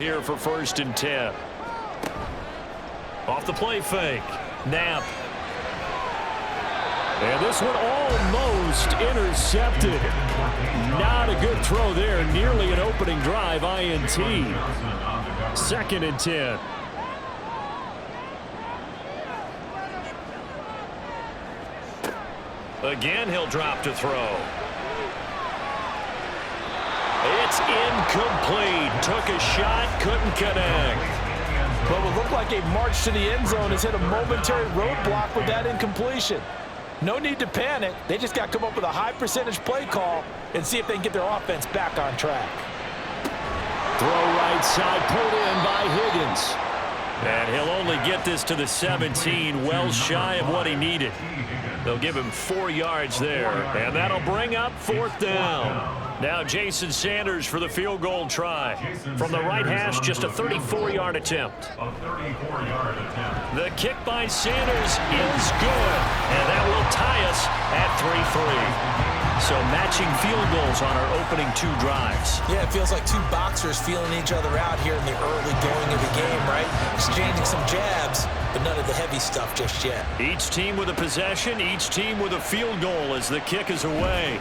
Here for 1st and 10. Off the play fake. Knapp. And this one almost intercepted. Not a good throw there. Nearly an opening drive INT. 2nd and 10. Again, he'll drop to throw. It's incomplete. Took a shot, couldn't connect. What would look like a march to the end zone has hit a momentary roadblock with that incompletion. No need to panic. They just got to come up with a high percentage play call and see if they can get their offense back on track. Throw right side, pulled in by Higgins. And he'll only get this to the 17, well shy of what he needed. They'll give him 4 yards there, and that'll bring up 4th down. Now Jason Sanders for the field goal try. From the right hash, just a 34-yard attempt. The kick by Sanders is good, and that will tie us at 3-3. So matching field goals on our opening 2 drives. Yeah, it feels like 2 boxers feeling each other out here in the early going of the game, right? Exchanging some jabs, but none of the heavy stuff just yet. Each team with a possession, each team with a field goal as the kick is away.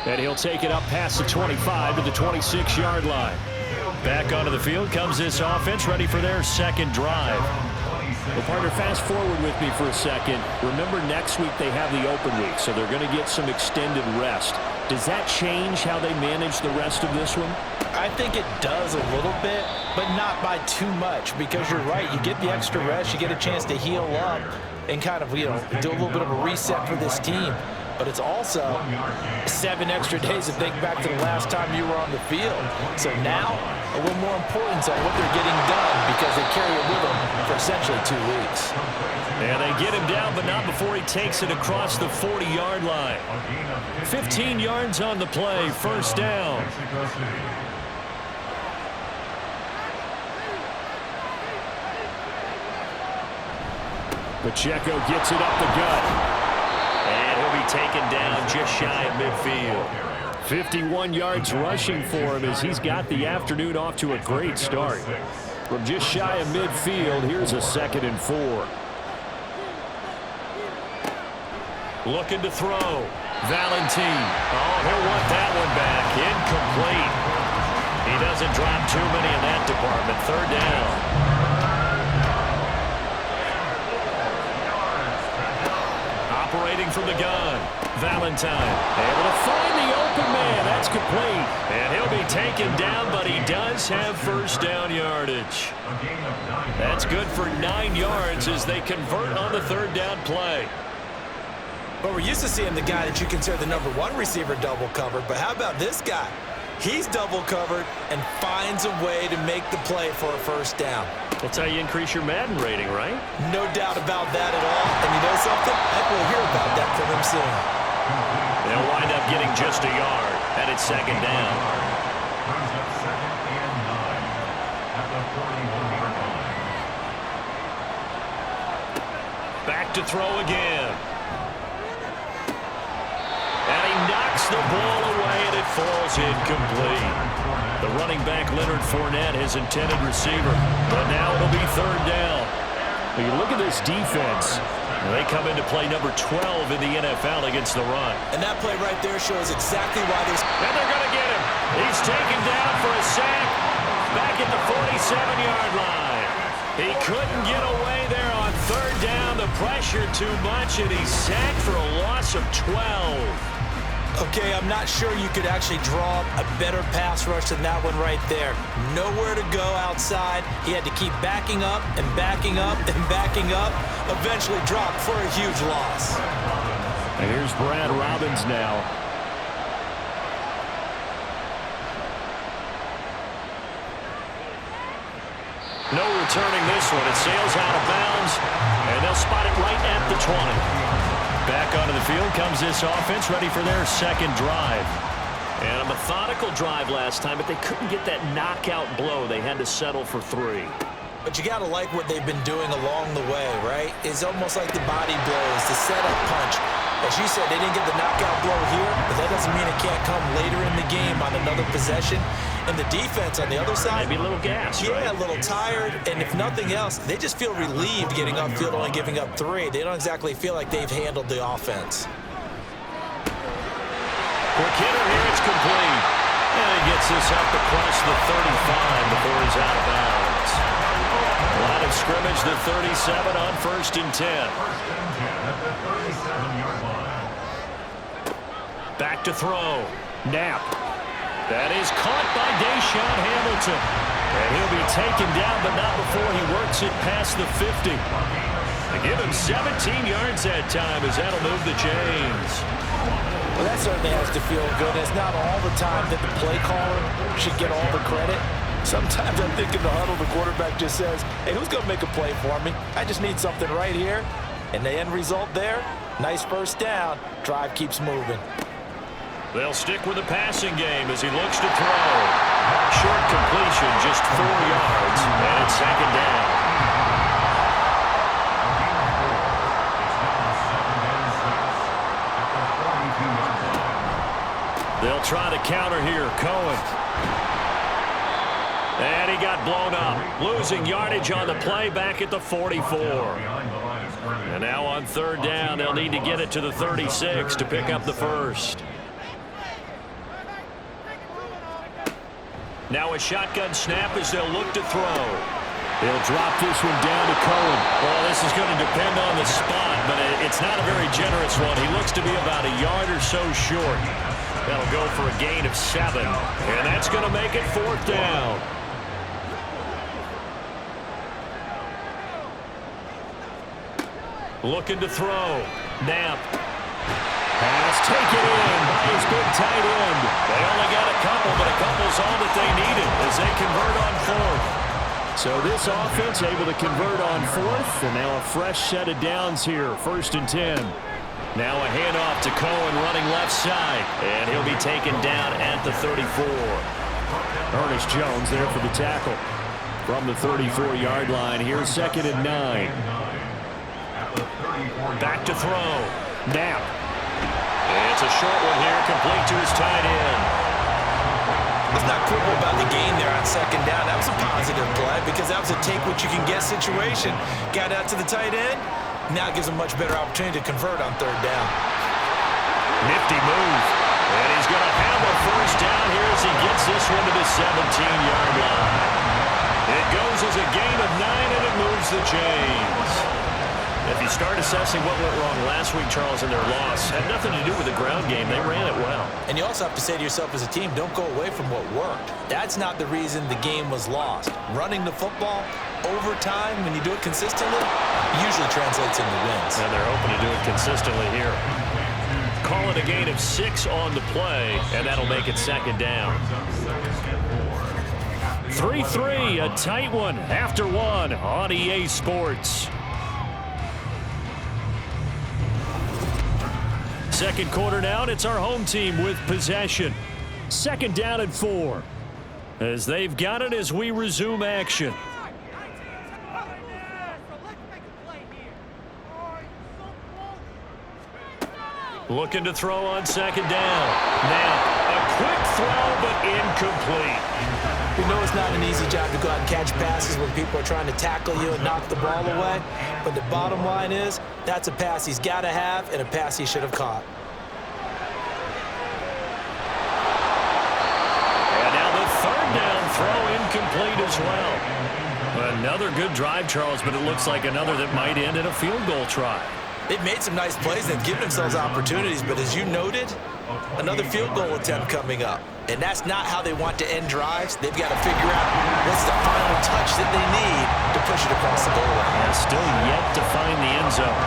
And he'll take it up past the 25 to the 26-yard line. Back onto the field comes this offense, ready for their 2nd drive. Well, partner, fast forward with me for a second. Remember, next week they have the open week, so they're going to get some extended rest. Does that change how they manage the rest of this one? I think it does a little bit, but not by too much, because you're right. You get the extra rest, you get a chance to heal up and kind of, do a little bit of a reset for this team. But it's also 7 extra days to think back to the last time you were on the field. So now, a little more importance on what they're getting done because they carry it with them for essentially 2 weeks. And they get him down, but not before he takes it across the 40-yard line. 15 yards on the play, 1st down. Pacheco gets it up the gut. And he'll be taken down just shy of midfield. 51 yards rushing for him as he's got the afternoon off to a great start. From just shy of midfield, here's a 2nd and 4. Looking to throw. Valentine. Oh, he'll want that one back. Incomplete. He doesn't drop too many in that department. 3rd down. Operating from the gun. Valentine able to find the open man. That's complete. And he'll be taken down, but he does have 1st down yardage. That's good for 9 yards as they convert on the 3rd down play. Well, we're used to seeing the guy that you consider the #1 receiver double covered, but how about this guy? He's double covered and finds a way to make the play for a 1st down. That's how you increase your Madden rating, right? No doubt about that at all. And you know something? I think we'll hear about that from him soon. They'll wind up getting just a yard, and it's 2nd down. Back to throw again. And he knocks the ball away, and it falls incomplete. The running back, Leonard Fournette, his intended receiver. But now it'll be 3rd down. When you look at this defense, they come into play number 12 in the NFL against the run. And that play right there shows exactly why there's... And they're going to get him. He's taken down for a sack back at the 47-yard line. He couldn't get away there on 3rd down. The pressure too much, and he's sacked for a loss of 12. Okay, I'm not sure you could actually draw a better pass rush than that one right there. Nowhere to go outside. He had to keep backing up and backing up and backing up. Eventually dropped for a huge loss. And here's Brad Robbins now. No returning this one. It sails out of bounds, and they'll spot it right at the 20. Back onto the field comes this offense, ready for their 2nd drive. And a methodical drive last time, but they couldn't get that knockout blow. They had to settle for 3. But you got to like what they've been doing along the way, right? It's almost like the body blows, the setup punch. As you said, they didn't get the knockout blow here, but that doesn't mean it can't come later in the game on another possession. And the defense on the other side, maybe a little gas, yeah, right? a little tired. And if nothing else, they just feel relieved getting upfield, only giving up 3. They don't exactly feel like they've handled the offense. Quick hitter here, it's complete. And he gets this up across the 35 before he's out of bounds. Line of scrimmage, the 37 on 1st and 10. Back to throw. Knapp. That is caught by Deshaun Hamilton. And he'll be taken down, but not before he works it past the 50. They give him 17 yards that time as that'll move the chains. Well, that certainly has to feel good. It's not all the time that the play caller should get all the credit. Sometimes I think in the huddle, the quarterback just says, hey, who's going to make a play for me? I just need something right here. And the end result there, nice first down. Drive keeps moving. They'll stick with the passing game as he looks to throw. Short completion, just 4 yards, and it's 2nd down. They'll try to counter here. Cohen. And he got blown up. Losing yardage on the play back at the 44. And now on 3rd down, they'll need to get it to the 36 to pick up the first. Now a shotgun snap as they'll look to throw. They'll drop this one down to Cohen. Well, this is going to depend on the spot, but it's not a very generous one. He looks to be about a yard or so short. That'll go for a gain of 7, and that's going to make it 4th down. Looking to throw. Knapp. Pass taken in by his big tight end. They only got a couple, but a couple's all that they needed as they convert on 4th. So this offense able to convert on 4th, and now a fresh set of downs here, 1st and 10. Now a handoff to Cohen running left side, and he'll be taken down at the 34. Ernest Jones there for the tackle. From the 34-yard line, here's 2nd and 9. Back to throw. Knapp. It's a short one here, complete to his tight end. Let's not quibble about the gain there on 2nd down. That was a positive play because that was a take-what-you-can-get situation. Got out to the tight end. Now it gives him much better opportunity to convert on 3rd down. Nifty move. And he's going to have a first down here as he gets this one to the 17-yard line. It goes as a gain of 9, and it moves the chains. If you start assessing what went wrong last week, Charles, in their loss, had nothing to do with the ground game. They ran it well. And you also have to say to yourself as a team, don't go away from what worked. That's not the reason the game was lost. Running the football over time, when you do it consistently, usually translates into wins. And they're hoping to do it consistently here. Call it a gain of 6 on the play, and that'll make it 2nd down. 3-3, a tight one after 1 on EA Sports. Second quarter now, and it's our home team with possession. 2nd down and 4. As they've got it as we resume action. Looking to throw on 2nd down. Now, a quick throw, but incomplete. You know it's not an easy job to go out and catch passes when people are trying to tackle you and knock the ball away. But the bottom line is, that's a pass he's got to have and a pass he should have caught. And now the 3rd down throw incomplete as well. Another good drive, Charles, but it looks like another that might end in a field goal try. They've made some nice plays. They've given themselves opportunities, but as you noted, another field goal attempt coming up. And that's not how they want to end drives. They've got to figure out what's the final touch that they need to push it across the goal line. And still yet to find the end zone.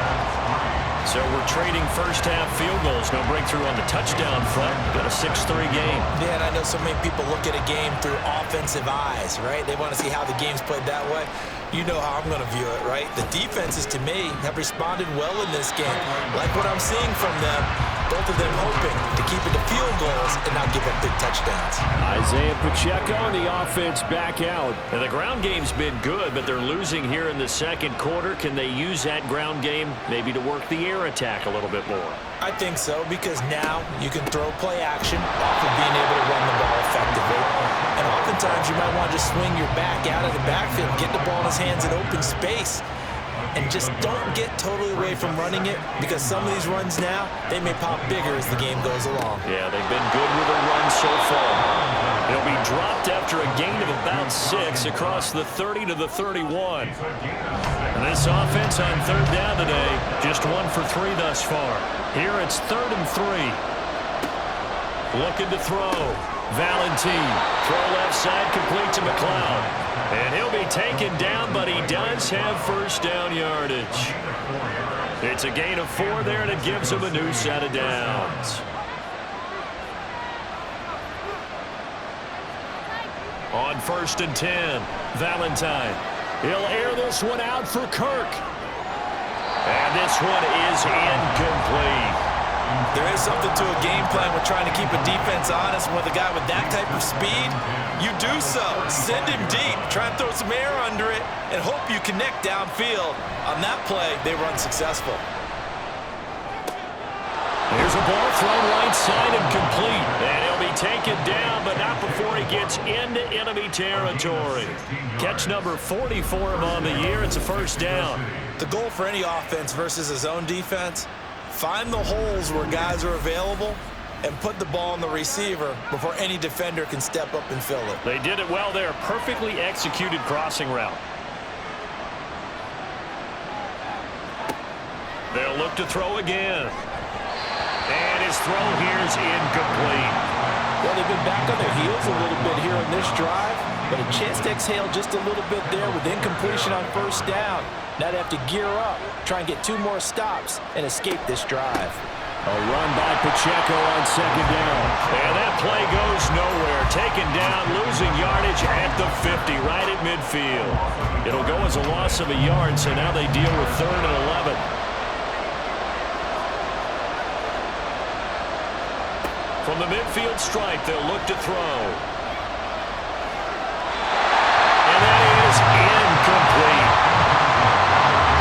So we're trading first half field goals. No breakthrough on the touchdown front. Got a 6-3 game. Yeah, and I know so many people look at a game through offensive eyes, right? They want to see how the game's played that way. You know how I'm going to view it, right? The defenses, to me, have responded well in this game. Like what I'm seeing from them, both of them hoping to keep it to field goals and not give up big touchdowns. Isaiah Pacheco and the offense back out. And the ground game's been good, but they're losing here in the second quarter. Can they use that ground game maybe to work the air attack a little bit more? I think so, because now you can throw play action off of being able to run the ball effectively. And sometimes you might want to just swing your back out of the backfield, get the ball in his hands in open space, and just don't get totally away from running it, because some of these runs now, they may pop bigger as the game goes along. Yeah, they've been good with a run so far. He'll be dropped after a gain of about 6 across the 30 to the 31. And this offense on third down today, just 1 for 3 thus far. Here it's 3rd and 3. Looking to throw. Valentine. Throw left side, complete to McLeod. And he'll be taken down, but he does have first down yardage. It's a gain of 4 there, and it gives him a new set of downs. On 1st and 10, Valentine. He'll air this one out for Kirk. And this one is incomplete. There is something to a game plan with trying to keep a defense honest. With a guy with that type of speed, you do so. Send him deep, try and throw some air under it, and hope you connect downfield. On that play, they run successful. Here's a ball thrown right side and complete. And he'll be taken down, but not before he gets into enemy territory. Catch number 40 for him on the year. It's a first down. The goal for any offense versus his own defense, find the holes where guys are available and put the ball on the receiver before any defender can step up and fill it. They did it well there. Perfectly executed crossing route. They'll look to throw again. And his throw here is incomplete. Well, they've been back on their heels a little bit here in this drive, but a chance to exhale just a little bit there with incompletion on first down. Now they have to gear up, try and get 2 more stops, and escape this drive. A run by Pacheco on 2nd down. And that play goes nowhere. Taken down, losing yardage at the 50, right at midfield. It'll go as a loss of a yard, so now they deal with 3rd and 11. From the midfield stripe, they'll look to throw. And that is incomplete.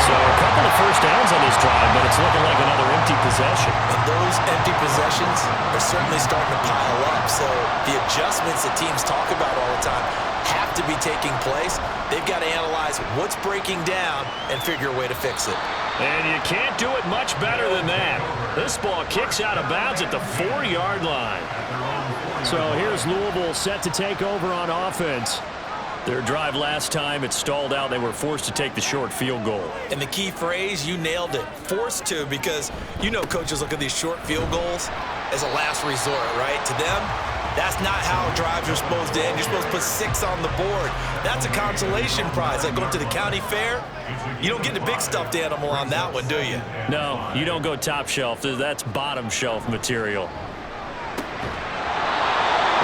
So a couple of first downs on this drive, but it's looking like another empty possession. And those empty possessions are certainly starting to pile up. So the adjustments that teams talk about all the time have to be taking place. They've got to analyze what's breaking down and figure a way to fix it. And you can't do it much better than that. This ball kicks out of bounds at the 4-yard line. So here's Louisville set to take over on offense. Their drive last time, it stalled out. They were forced to take the short field goal. And the key phrase, you nailed it. Forced to, because you know coaches look at these short field goals as a last resort, right? To them, that's not how drives are supposed to end. You're supposed to put 6 on the board. That's a consolation prize. Like going to the county fair, you don't get the big stuffed animal on that one, do you? No, you don't go top shelf. That's bottom shelf material.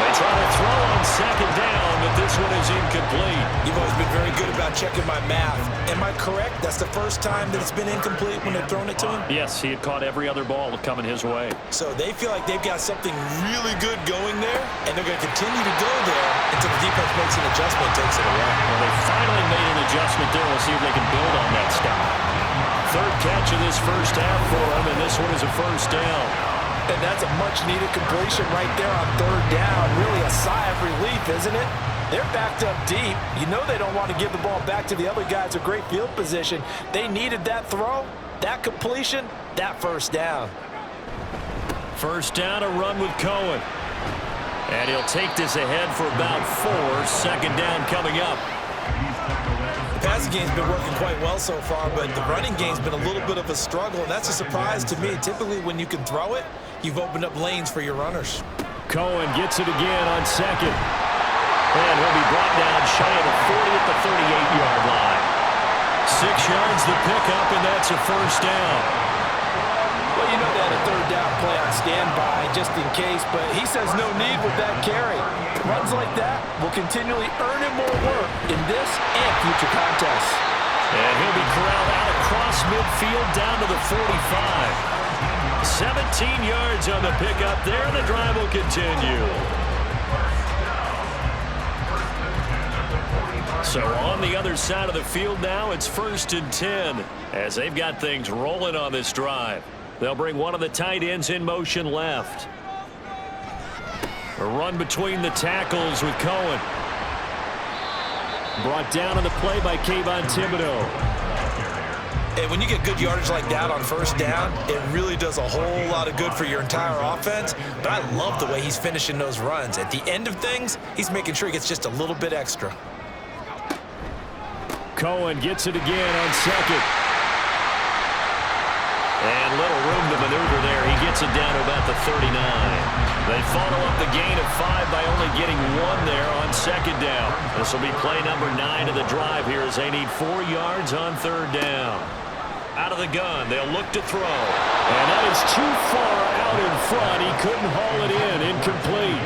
They try to throw on 2nd down, but this one is incomplete. You've always been very good about checking my math. Am I correct? That's the first time that it's been incomplete when they've thrown it to him? Yes, he had caught every other ball coming his way. So they feel like they've got something really good going there, and they're going to continue to go there until the defense makes an adjustment and takes it away. Well, they finally made an adjustment there. We'll see if they can build on that stop. 3rd catch of this first half for him, and this one is a first down. And that's a much-needed completion right there on 3rd down. Really a sigh of relief, isn't it? They're backed up deep. You know they don't want to give the ball back to the other guys in great field position. They needed that throw, that completion, that first down. First down, a run with Cohen. And he'll take this ahead for about 4. 2nd down coming up. The passing game's been working quite well so far, but the running game's been a little bit of a struggle, and that's a surprise to me. Typically, when you can throw it, you've opened up lanes for your runners. Cohen gets it again on 2nd. And he'll be brought down shy of the 40 at the 38-yard line. 6 yards the pickup, and that's a first down. Well, you know they had a 3rd down play on standby just in case, but he says no need with that carry. Runs like that will continually earn him more work in this and future contests. And he'll be corralled out across midfield down to the 45. 17 yards on the pickup there, and the drive will continue. So on the other side of the field now, it's 1st and 10 as they've got things rolling on this drive. They'll bring one of the tight ends in motion left. A run between the tackles with Cohen. Brought down on the play by Kayvon Thibodeau. And when you get good yardage like that on first down, it really does a whole lot of good for your entire offense. But I love the way he's finishing those runs. At the end of things, he's making sure he gets just a little bit extra. Cohen gets it again on second. And little room to maneuver there. He gets it down to about the 39. They follow up the gain of 5 by only getting 1 there on second down. This will be play number 9 of the drive here as they need 4 yards on third down. Out of the gun, they'll look to throw. And that is too far out in front. He couldn't haul it in. Incomplete.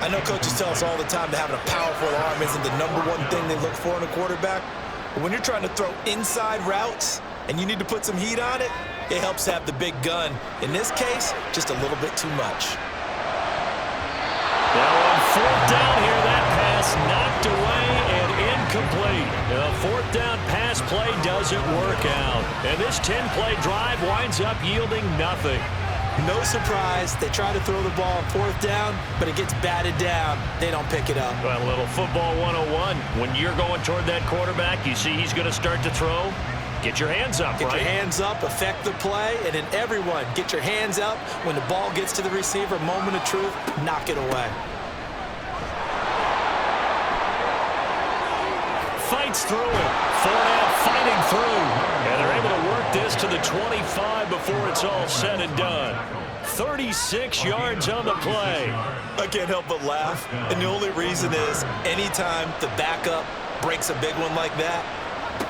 I know coaches tell us all the time that having a powerful arm isn't the #1 thing they look for in a quarterback. But when you're trying to throw inside routes and you need to put some heat on it, it helps to have the big gun. In this case, just a little bit too much. Now on fourth down here, that pass knocked away and incomplete. The fourth down pass play doesn't work out. And this 10-play drive winds up yielding nothing. No surprise, they try to throw the ball on fourth down, but it gets batted down. They don't pick it up. Well, a little football 101. When you're going toward that quarterback, you see he's going to start to throw. Get your hands up, Get your hands up, affect the play, and then everyone, get your hands up. When the ball gets to the receiver, moment of truth, knock it away. Fights through it. Fournette fighting through. And they're able to work this to the 25 before it's all said and done. 36 yards on the play. I can't help but laugh, and the only reason is anytime the backup breaks a big one like that,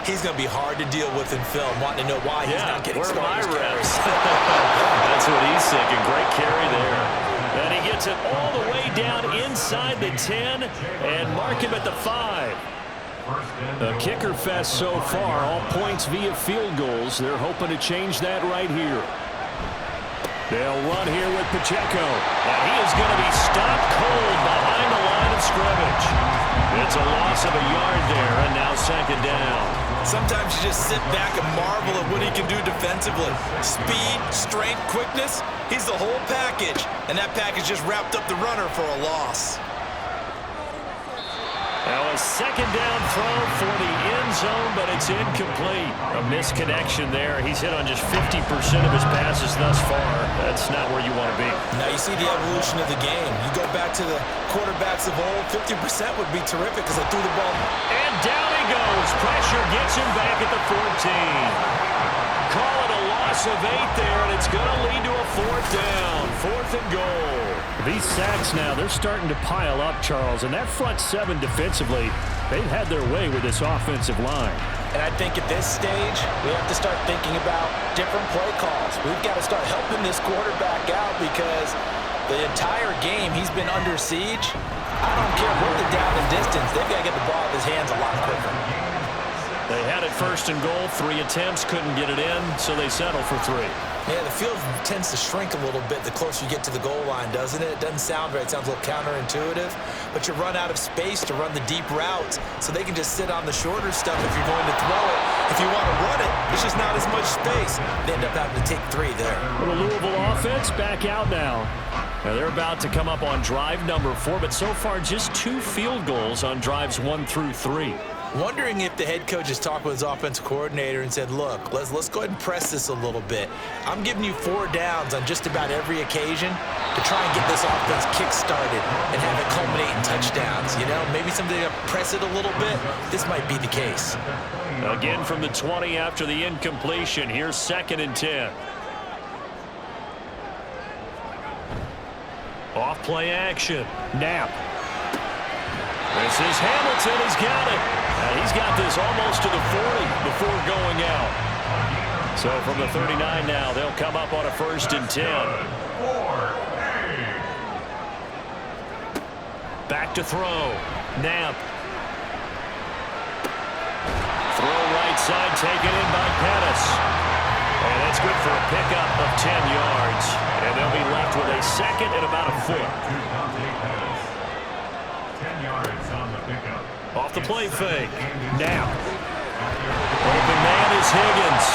he's going to be hard to deal with in film, wanting to know why he's not getting started. Reps? That's what he's thinking. Great carry there. And he gets it all the way down inside the 10 and mark him at the 5. A kicker fest so far, all points via field goals. They're hoping to change that right here. They'll run here with Pacheco. And he is going to be stopped cold behind the line of scrimmage. It's a loss of a yard there, and now second down. Sometimes you just sit back and marvel at what he can do defensively. Speed, strength, quickness, he's the whole package. And that package just wrapped up the runner for a loss. Now a second down throw for the end zone, but it's incomplete. A misconnection there. He's hit on just 50% of his passes thus far. That's not where you want to be. Now you see the evolution of the game. You go back to the quarterbacks of old, 50% would be terrific because they threw the ball. And down he goes. Pressure gets him back at the 14. Call it a loss of 8 there, and it's going to lead to a fourth down. 4th and goal. These sacks now, they're starting to pile up, Charles, and that front 7 defensively, they've had their way with this offensive line. And I think at this stage, we have to start thinking about different play calls. We've got to start helping this quarterback out because the entire game he's been under siege. I don't care what the down and distance, they've got to get the ball in his hands a lot quicker. They had it 1st and goal, 3 attempts, couldn't get it in, so they settle for 3. Yeah, the field tends to shrink a little bit the closer you get to the goal line, doesn't it? It doesn't sound right. It sounds a little counterintuitive. But you run out of space to run the deep routes, so they can just sit on the shorter stuff if you're going to throw it. If you want to run it, it's just not as much space. They end up having to take 3 there. The Louisville offense back out now. Now they're about to come up on drive number 4, but so far just 2 field goals on drives 1 through 3. Wondering if the head coach has talked with his offensive coordinator and said, look, let's go ahead and press this a little bit. I'm giving you 4 downs on just about every occasion to try and get this offense kick-started and have it culminate in touchdowns. You know, maybe somebody to press it a little bit. This might be the case. Again from the 20 after the incompletion. Here's 2nd and 10. Off play action. Knapp. This is Hamilton. He's got it. And he's got this almost to the 40 before going out. So from the 39 now, they'll come up on a 1st and 10. Back to throw. Knapp. Throw right side taken in by Pettis. And that's good for a pickup of 10 yards. And they'll be left with a 2nd and about a foot. Off the play fake. Now. Open man is Higgins.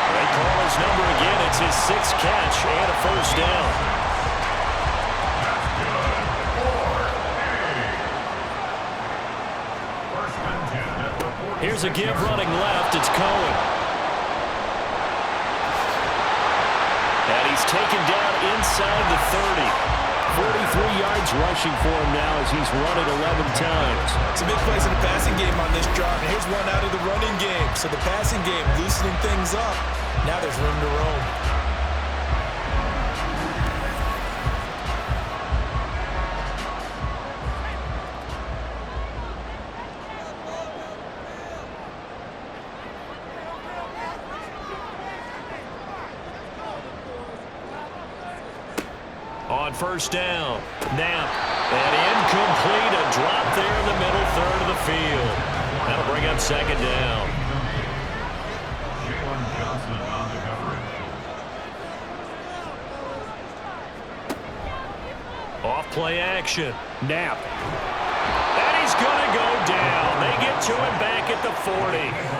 They call his number again. It's his 6th catch and a 1st down. Here's a give running left. It's Cohen. And he's taken down inside the 30. 43 yards rushing for him now as he's run it 11 times. It's a big place in the passing game on this drive. And here's one out of the running game. So the passing game loosening things up. Now there's room to roam. On first down, Knapp, and incomplete, a drop there in the middle third of the field. That'll bring up second down. Off play action, Knapp. And he's going to go down. They get to him back at the 40.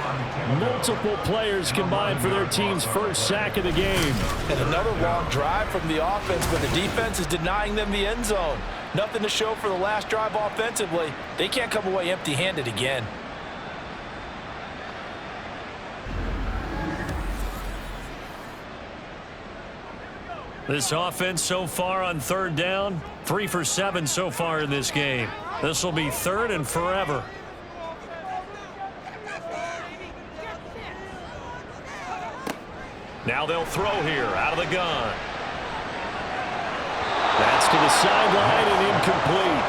Multiple players combined for their team's first sack of the game. And another long drive from the offense, but the defense is denying them the end zone. Nothing to show for the last drive offensively. They can't come away empty-handed again. This offense so far on third down, 3 for 7 so far in this game. This will be third and forever. Now they'll throw here out of the gun. That's to the sideline and incomplete.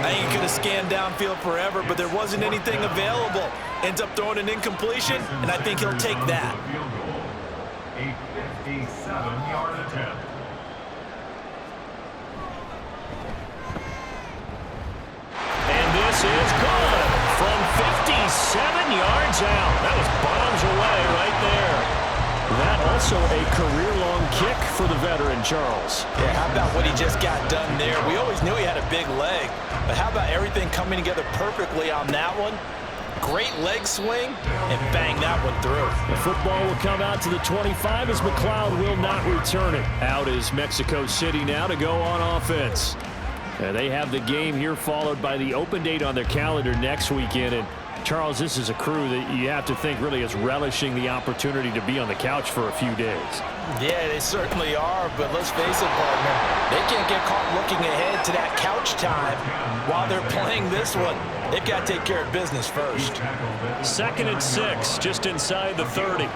I ain't going to scan downfield forever, but there wasn't anything available. Ends up throwing an incompletion, and I think he'll take that. A 57-yard attempt. And this is good from 57 yards out. That was bombs away right there. That also a career-long kick for the veteran, Charles. Yeah, how about what he just got done there? We always knew he had a big leg, but how about everything coming together perfectly on that one? Great leg swing, and bang that one through. The football will come out to the 25 as McLeod will not return it. Out is Mexico City now to go on offense. They have the game here followed by the open date on their calendar next weekend. And Charles, this is a crew that you have to think really is relishing the opportunity to be on the couch for a few days. Yeah, they certainly are, but let's face it, partner. They can't get caught looking ahead to that couch time while they're playing this one. They've got to take care of business first. 2nd and 6, just inside the 30. It's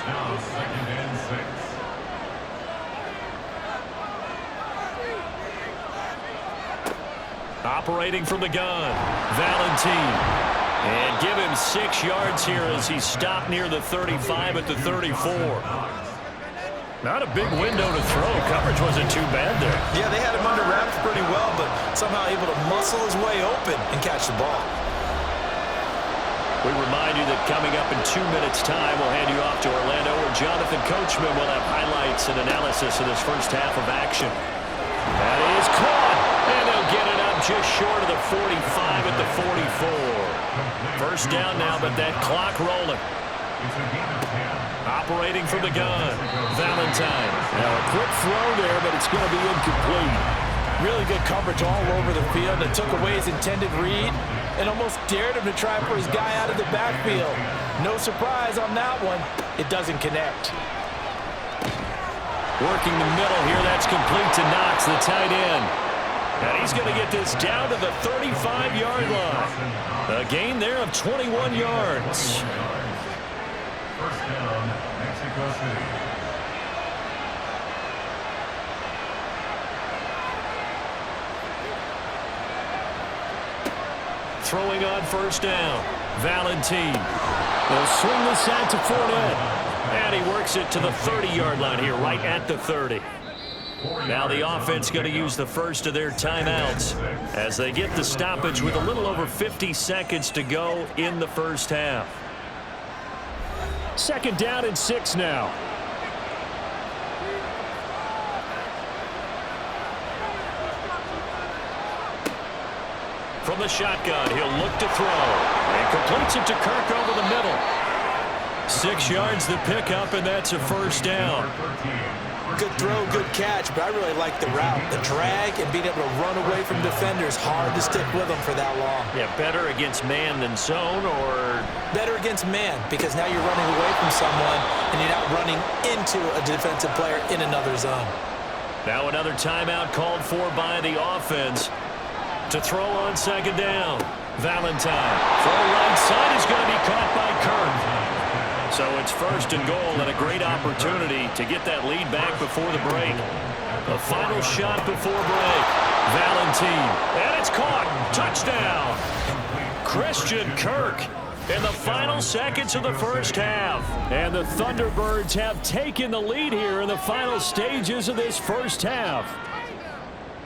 now 2nd and 6. Operating from the gun, Valentine. And give him 6 yards here as he stopped near the 35 at the 34. Not a big window to throw. Coverage wasn't too bad there. Yeah, they had him under wraps pretty well, but somehow able to muscle his way open and catch the ball. We remind you that coming up in 2 minutes' time, we'll hand you off to Orlando, where Jonathan Coachman will have highlights and analysis of this first half of action. That is caught, and they'll get it up just short of the 45 at the 44. First down now, but that clock rolling. Operating from the gun, Valentine. Now a quick throw there, but it's going to be incomplete. Really good coverage all over the field. It took away his intended read and almost dared him to try for his guy out of the backfield. No surprise on that one. It doesn't connect. Working the middle here, that's complete to Knox, the tight end. And he's going to get this down to the 35-yard line. A gain there of 21 yards. First down, Mexico City. Throwing on first down, Valentine. They'll swing this out to Fournette. And he works it to the 30-yard line here, right at the 30. Now the offense going to use the first of their timeouts as they get the stoppage with a little over 50 seconds to go in the first half. 2nd down and 6 now. From the shotgun, he'll look to throw. And completes it to Kirk over the middle. 6 yards the pickup, and that's a first down. Good throw, good catch, but I really like the route. The drag and being able to run away from defenders, hard to stick with them for that long. Yeah, better against man than zone, or? Better against man, because now you're running away from someone and you're not running into a defensive player in another zone. Now another timeout called for by the offense to throw on second down. Valentine. Throw right side is going to be caught by Kirk. So it's first and goal and a great opportunity to get that lead back before the break. The final shot before break. Valentine. And it's caught. Touchdown. Christian Kirk in the final seconds of the first half. And the Thunderbirds have taken the lead here in the final stages of this first half.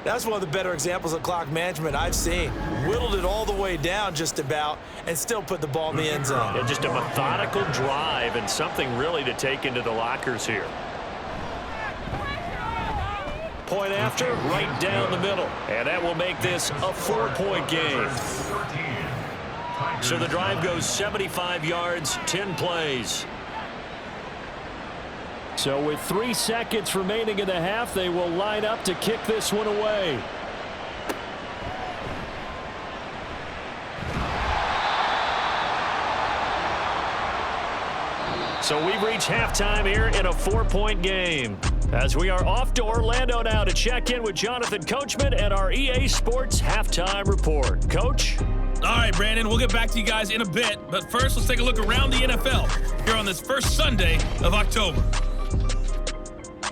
That's one of the better examples of clock management I've seen. Whittled it all the way down just about and still put the ball in the end zone. Yeah, just a methodical drive and something really to take into the lockers here. Point after, right down the middle. And that will make this a 4-point game. So the drive goes 75 yards, 10 plays. So with 3 seconds remaining in the half, they will line up to kick this one away. So we've reached halftime here in a 4-point game. As we are off to Orlando now to check in with Jonathan Coachman and our EA Sports Halftime Report. Coach? All right, Brandon, we'll get back to you guys in a bit. But first, let's take a look around the NFL here on this first Sunday of October.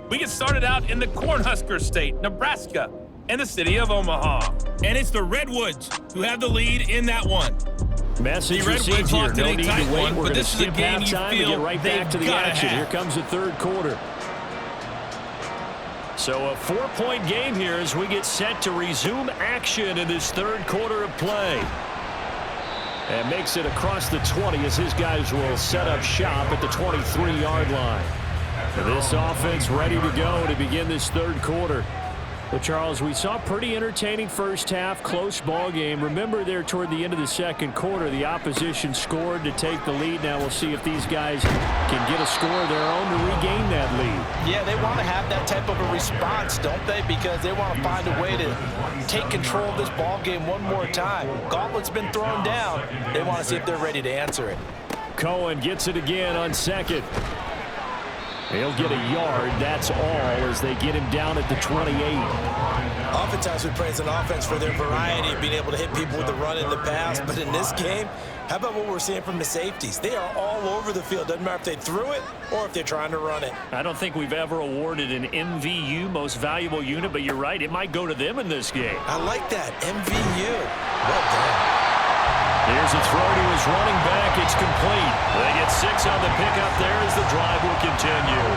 We get started out in the Cornhusker State, Nebraska, and the city of Omaha. And it's the Redwoods who have the lead in that one. Message the received Redwoods here. locked No in need a to tight wait. one, We're but going to this is a skip game you halftime and feel get right back to the action. have. Here comes the third quarter. So a 4-point game here as we get set to resume action in this third quarter of play. And makes it across the 20 as his guys will set up shop at the 23-yard line. This offense ready to go to begin this third quarter. Well, Charles, we saw a pretty entertaining first half, close ball game. Remember there toward the end of the second quarter, the opposition scored to take the lead. Now we'll see if these guys can get a score of their own to regain that lead. Yeah, they want to have that type of a response, don't they? Because they want to find a way to take control of this ball game one more time. Gauntlet's been thrown down. They want to see if they're ready to answer it. Cohen gets it again on second. He'll get a yard, that's all, as they get him down at the 28. Oftentimes we praise an offense for their variety of being able to hit people with the run and the pass, but in this game, how about what we're seeing from the safeties? They are all over the field. Doesn't matter if they threw it or if they're trying to run it. I don't think we've ever awarded an MVU, most valuable unit, but you're right, it might go to them in this game. I like that, MVU. Well done. Here's a throw to his running back. It's complete. They get 6 on the pickup there as the drive will continue.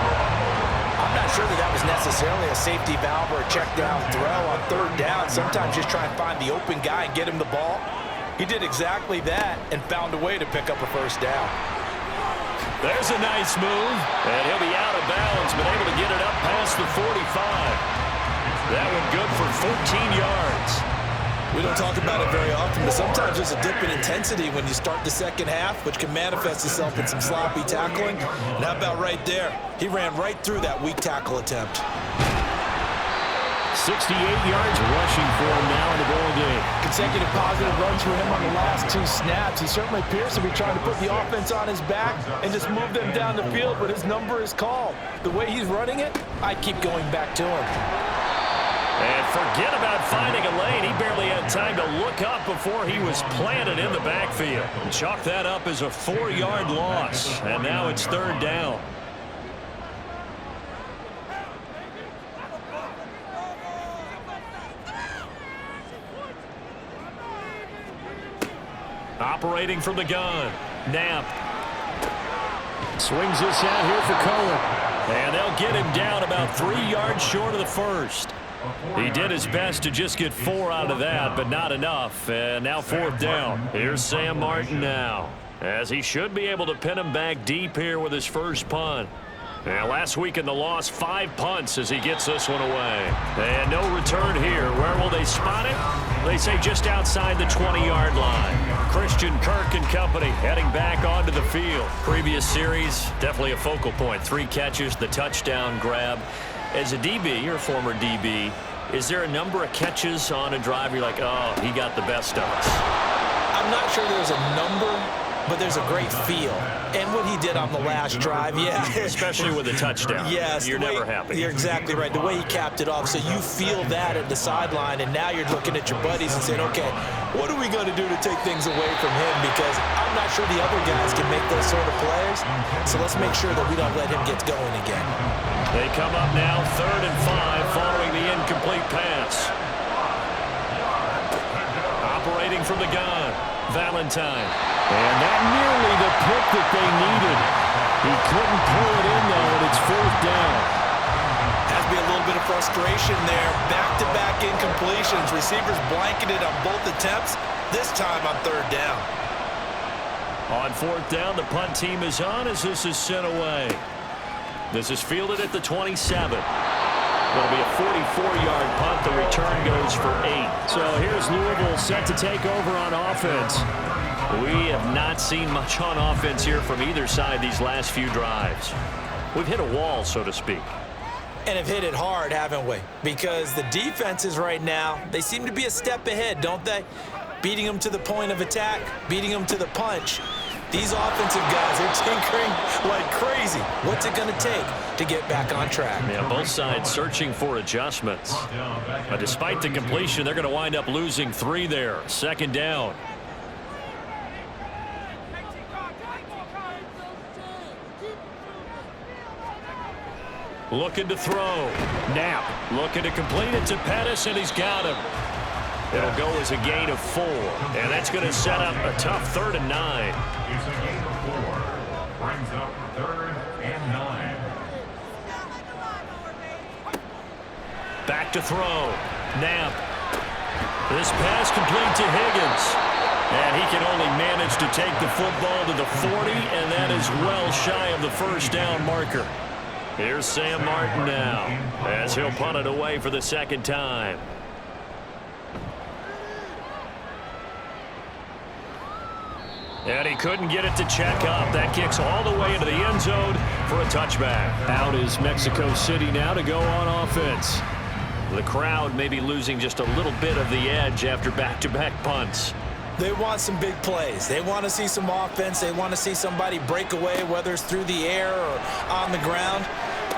I'm not sure that was necessarily a safety valve or a check down throw on third down. Sometimes just try and find the open guy and get him the ball. He did exactly that and found a way to pick up a first down. There's a nice move, and he'll be out of bounds, but able to get it up past the 45. That one good for 14 yards. We don't talk about it very often, but sometimes there's a dip in intensity when you start the second half, which can manifest itself in some sloppy tackling. And how about right there? He ran right through that weak tackle attempt. 68 yards rushing for him now in the ball game. Consecutive positive runs for him on the last 2 snaps. He certainly appears to be trying to put the offense on his back and just move them down the field, but his number is called. The way he's running it, I keep going back to him. And forget about finding a lane. He barely had time to look up before he was planted in the backfield. Chalk that up as a 4-yard loss. And now it's third down. Operating from the gun. Knapp. Swings this out here for Cohen. And they'll get him down about 3 yards short of the first. He did his best to just get 4 out of that, but not enough. And now fourth down. Here's Sam Martin now, as he should be able to pin him back deep here with his first punt. And last week in the loss, 5 punts as he gets this one away. And no return here. Where will they spot it? They say just outside the 20-yard line. Christian Kirk and company heading back onto the field. Previous series, definitely a focal point. 3 catches, the touchdown grab. As a DB, or former DB, is there a number of catches on a drive you're like, oh, he got the best of us? I'm not sure there's a number, but there's a great feel. And what he did on the last drive, yeah. Especially with a touchdown. Yes. You're never happy. You're exactly right. The way he capped it off, so you feel that at the sideline, and now you're looking at your buddies and saying, okay, what are we going to do to take things away from him? Because I'm not sure the other guys can make those sort of plays, so let's make sure that we don't let him get going again. They come up now 3rd and 5 following the incomplete pass. Operating from the gun, Valentine. And that nearly the pick that they needed. He couldn't pull it in, though, and it's 4th down. Has to be a little bit of frustration there. Back-to-back incompletions. Receivers blanketed on both attempts, this time on 3rd down. On 4th down, the punt team is on as this is sent away. This is fielded at the 27. It'll be a 44-yard punt. The return goes for 8. So here's Louisville set to take over on offense. We have not seen much on offense here from either side these last few drives. We've hit a wall, so to speak. And have hit it hard, haven't we? Because the defenses right now, they seem to be a step ahead, don't they? Beating them to the point of attack, beating them to the punch. These offensive guys are tinkering like crazy. What's it going to take to get back on track? Yeah, both sides searching for adjustments. But despite the completion, they're going to wind up losing 3 there. 2nd down. Looking to throw. Knapp looking to complete it to Pettis, and he's got him. It'll go as a gain of 4, and that's going to set up a tough 3rd and 9. It's a gain of 4. Brings up 3rd and 9. Back to throw. Knapp. This pass complete to Higgins. And he can only manage to take the football to the 40, and that is well shy of the 1st down marker. Here's Sam Martin now as he'll punt it away for the 2nd time. And he couldn't get it to check up. That kicks all the way into the end zone for a touchback. Out is Mexico City now to go on offense. The crowd may be losing just a little bit of the edge after back-to-back punts. They want some big plays. They want to see some offense. They want to see somebody break away, whether it's through the air or on the ground.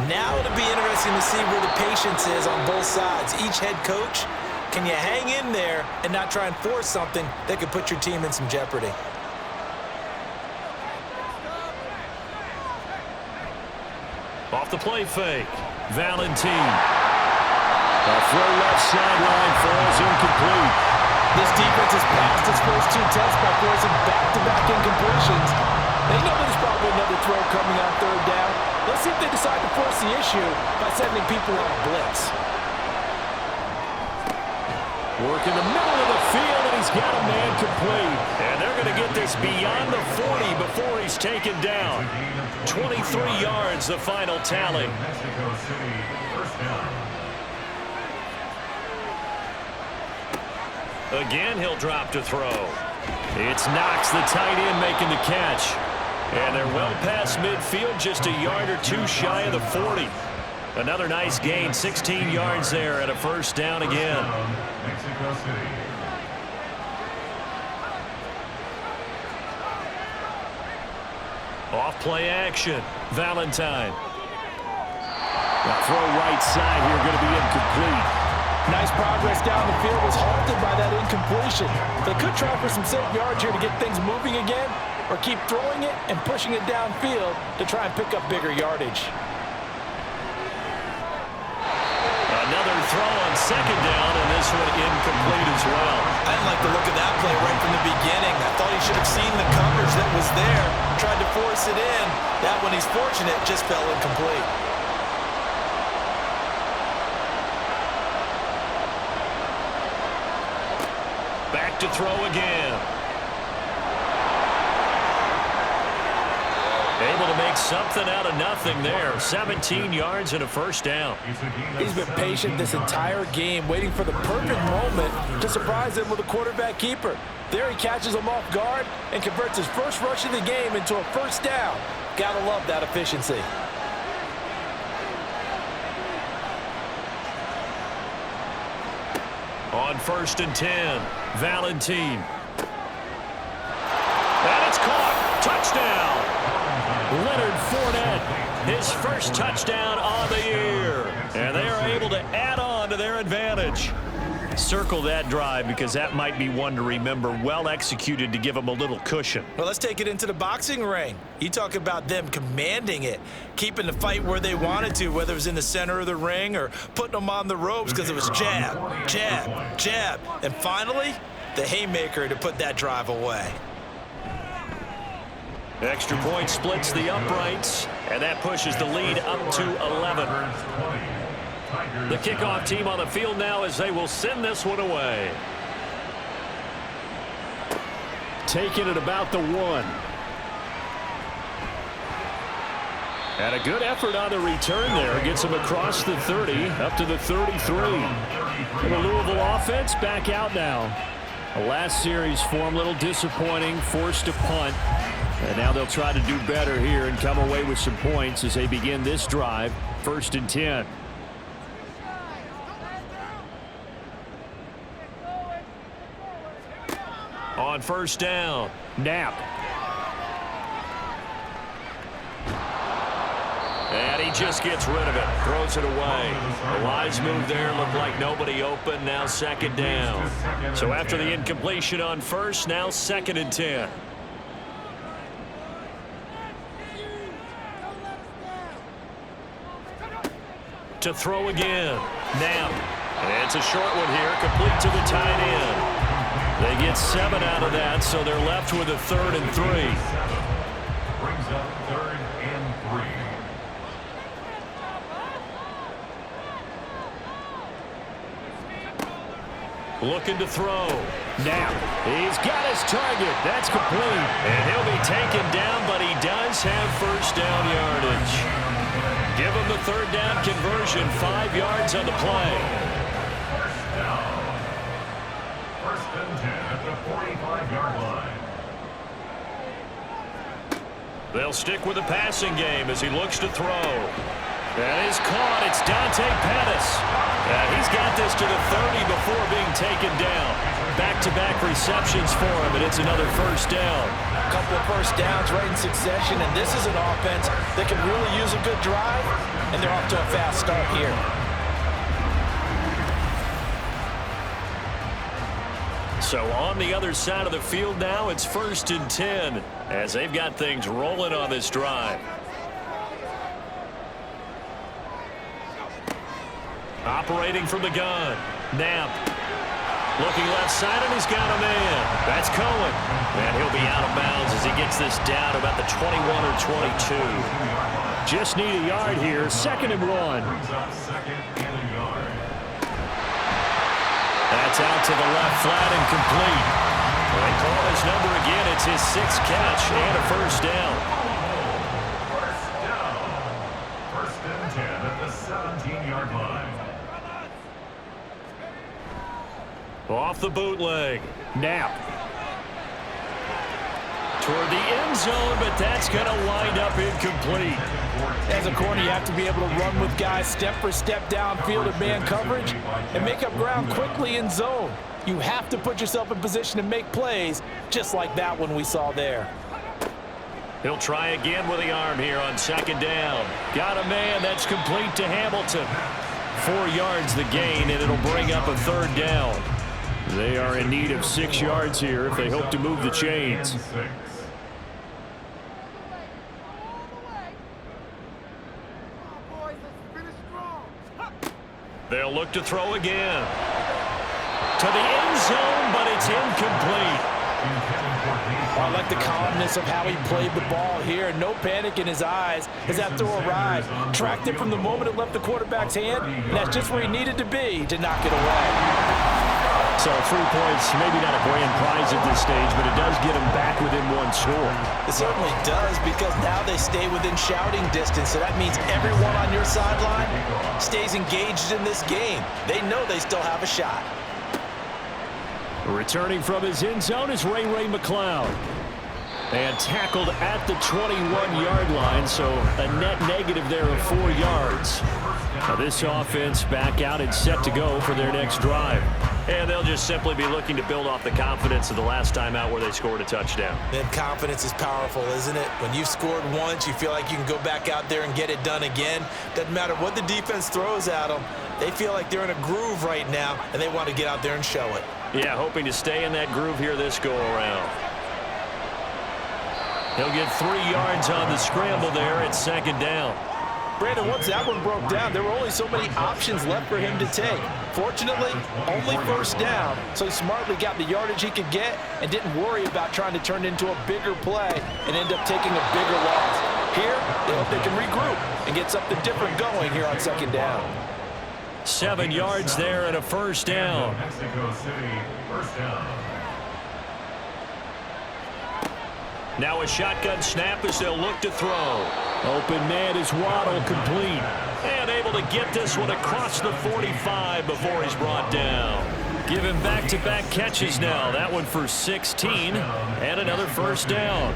Now it'll be interesting to see where the patience is on both sides. Each head coach, can you hang in there and not try and force something that could put your team in some jeopardy? Off the play fake, Valentine. A throw left sideline falls incomplete. This defense has passed its first 2 tests by forcing back-to-back incompletions. They know there's probably another throw coming on 3rd down. Let's see if they decide to force the issue by sending people on a blitz. Work in the middle of the field, and he's got a man complete. And they're going to get this beyond the 40 before he's taken down. 23 yards, the final tally. Mexico City, 1st down. Again, he'll drop to throw. It's Knox, the tight end, making the catch. And they're well past midfield, just a yard or 2 shy of the 40. Another nice gain, 16 yards there at a 1st down again. Mexico City. Off play action, Valentine. The throw right side here going to be incomplete. Nice progress down the field was halted by that incompletion. They could try for some safe yards here to get things moving again, or keep throwing it and pushing it downfield to try and pick up bigger yardage. Another throw on 2nd down, and this one incomplete as well. I didn't like the look of that play right from the beginning. I thought he should have seen the coverage that was there, tried to force it in. That one, he's fortunate, just fell incomplete. Back to throw again. Able to make something out of nothing there. 17 yards and a 1st down. He's been patient this entire game, waiting for the perfect moment to surprise him with a quarterback keeper. There he catches him off guard and converts his first rush of the game into a 1st down. Gotta love that efficiency. On 1st and 10, Valentine. And it's caught. Touchdown. Leonard Fournette, his first touchdown on the year. And they are able to add on to their advantage. Circle that drive because that might be one to remember. Well executed to give them a little cushion. Well, let's take it into the boxing ring. You talk about them commanding it, keeping the fight where they wanted to, whether it was in the center of the ring or putting them on the ropes because it was jab, jab, jab. And finally, the haymaker to put that drive away. Extra point splits the uprights, and that pushes the lead up to 11. The kickoff team on the field now as they will send this one away. Taking it about the 1. And a good effort on the return there. Gets him across the 30, up to the 33. And the Louisville offense back out now. The last series form, a little disappointing, forced to punt. And now they'll try to do better here and come away with some points as they begin this drive. 1st and 10. On 1st down, Knapp. And he just gets rid of it, throws it away. The wise move there, looked like nobody open, now 2nd down. So after the incompletion on 1st, now 2nd and 10. To throw again, Knapp. And it's a short one here, complete to the tight end. They get 7 out of that, so they're left with a 3rd and 3. Brings up 3rd and 3. Looking to throw. Knapp. He's got his target. That's complete. And he'll be taken down, but he does have 1st down yardage. Give him the 3rd down conversion, 5 yards on the play. 1st down. 1st and 10 at the 45-yard line. They'll stick with the passing game as he looks to throw. That is caught. It's Dante Pettis. He's got this to the 30 before being taken down. Back-to-back receptions for him, and it's another 1st down. A couple of 1st downs right in succession, and this is an offense that can really use a good drive, and they're off to a fast start here. So on the other side of the field now, it's 1st and 10 as they've got things rolling on this drive. Operating from the gun, Knapp. Looking left side, and he's got a man. That's Cohen. And he'll be out of bounds as he gets this down about the 21 or 22. Just need a yard here, 2nd and 1. Brings up 2nd and a yard. That's out to the left flat and complete. They call his number again. It's his 6th catch and a 1st down. 1st down. 1st and 10 at the 17-yard line. Off the bootleg, Knapp. Toward the end zone, but that's going to wind up incomplete. As a corner, you have to be able to run with guys step for step downfield in man coverage and make up ground quickly in zone. You have to put yourself in position to make plays, just like that one we saw there. He'll try again with the arm here on 2nd down. Got a man. That's complete to Hamilton. 4 yards the gain, and it'll bring up a 3rd down. They are in need of 6 yards here if they hope to move the chains. They'll look to throw again. To the end zone, but it's incomplete. I like the calmness of how he played the ball here. No panic in his eyes as that throw arrived. Tracked it from the moment it left the quarterback's hand, and that's just where he needed to be to knock it away. So 3 points, maybe not a grand prize at this stage, but it does get him back within 1 score. It certainly does, because now they stay within shouting distance, so that means everyone on your sideline stays engaged in this game. They know they still have a shot. Returning from his end zone is Ray McLeod. And tackled at the 21-yard line, so a net negative there of 4 yards. Now this offense back out and set to go for their next drive. And they'll just simply be looking to build off the confidence of the last time out where they scored a touchdown. Then confidence is powerful, isn't it? When you've scored once, you feel like you can go back out there and get it done again. Doesn't matter what the defense throws at them. They feel like they're in a groove right now, and they want to get out there and show it. Yeah, hoping to stay in that groove here this go-around. He'll get 3 yards on the scramble there at second down. Brandon, once that one broke down, there were only so many options left for him to take. Fortunately, only first down, so he smartly got the yardage he could get and didn't worry about trying to turn it into a bigger play and end up taking a bigger loss. Here, they hope they can regroup and get something different going here on second down. 7 yards there and a first down. Mexico City, first down. Now a shotgun snap as they'll look to throw. Open man is Waddle, complete. And able to get this one across the 45 before he's brought down. Give him back-to-back catches now. That one for 16 and another first down.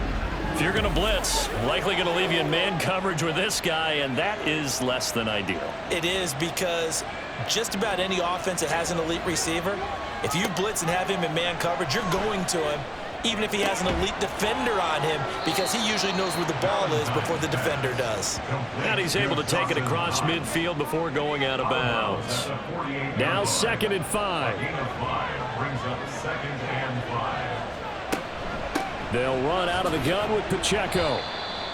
If you're going to blitz, likely going to leave you in man coverage with this guy, and that is less than ideal. It is, because just about any offense that has an elite receiver, if you blitz and have him in man coverage, you're going to him, even if he has an elite defender on him, because he usually knows where the ball is before the defender does. And he's able to take it across midfield before going out of bounds. Now 2nd and 5. Gain of 5 brings up 2nd and 5. They'll run out of the gun with Pacheco.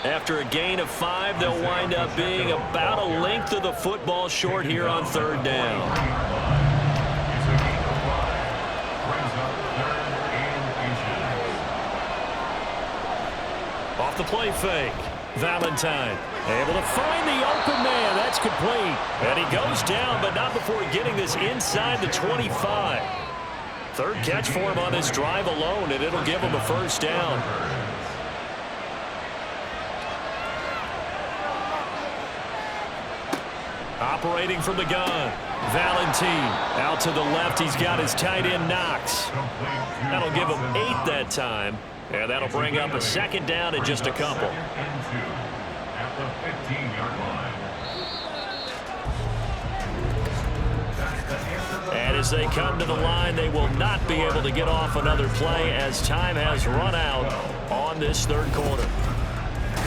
After a gain of 5, they'll wind up being about a length of the football short here on 3rd down. It's a gain of 5. Brings up 3rd and inches. Off the play fake. Valentine able to find the open man. That's complete. And he goes down, but not before getting this inside the 25. 3rd catch for him on this drive alone, and it'll give him a first down. Operating from the gun. Valentine out to the left. He's got his tight end Knox. That'll give him 8 that time. And that'll bring up a 2nd down and just a couple. 2nd and 2 at the 15-yard line. And as they come to the line, they will not be able to get off another play as time has run out on this 3rd quarter.